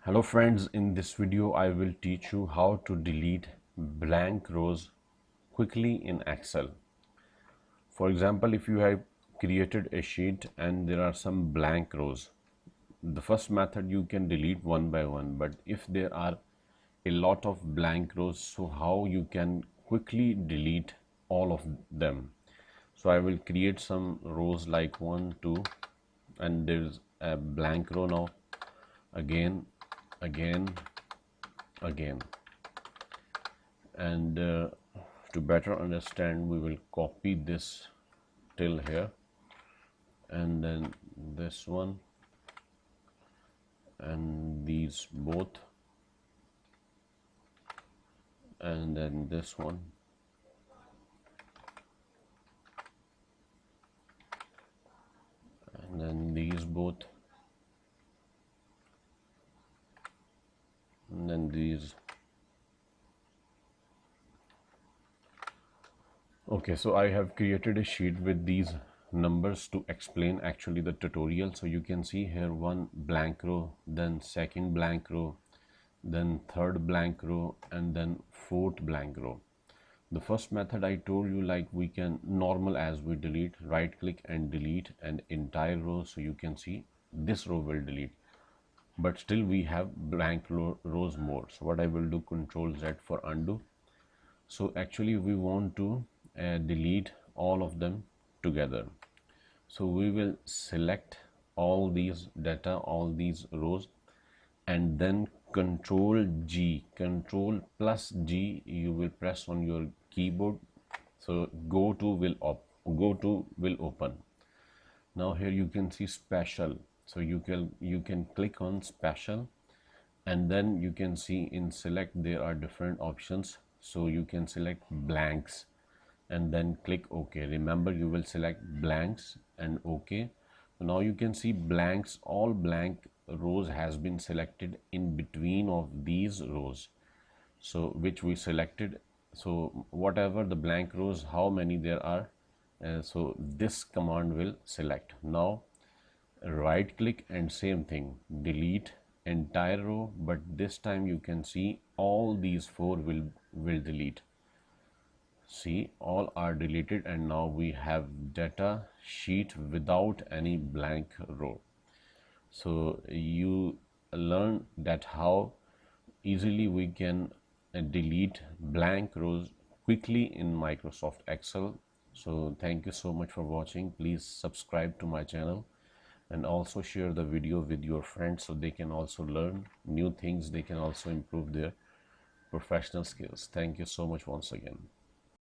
Hello friends, in this video I will teach you how to delete blank rows quickly in Excel. For example, if you have created a sheet and there are some blank rows, the first method you can delete one by one, but if there are a lot of blank rows, so how you can quickly delete all of them. So I will create some rows like 1, 2, and there's a blank row now, again, again, and to better understand, we will copy this till here, and then this one, and these both, and then this one, and then these both, and then these. Okay, so I have created a sheet with these numbers to explain actually the tutorial. So you can see here one blank row, then second blank row, then third blank row, and then fourth blank row. The first method I told you, like we can normal as we delete, right click and delete an entire row. So you can see this row will delete, but still we have blank rows more. So what I will do, Control Z for undo. So actually we want to delete all of them together. So we will select all these data, all these rows, and then Control G, Control plus G, you will press on your keyboard. So go to will open. Now here you can see special. So you can click on special, and then you can see in select there are different options. So you can select blanks and then click OK. Remember, you will select blanks and OK. Now you can see blanks, all blank rows has been selected in between of these rows, so which we selected. So whatever the blank rows, how many there are, so this command will select. Now right click and same thing, delete entire row, but this time you can see all these four will delete. See, all are deleted, and now we have data sheet without any blank row. So you learn that how easily we can delete blank rows quickly in Microsoft Excel. So thank you so much for watching. Please subscribe to my channel and also share the video with your friends so they can also learn new things. They can also improve their professional skills. Thank you so much once again.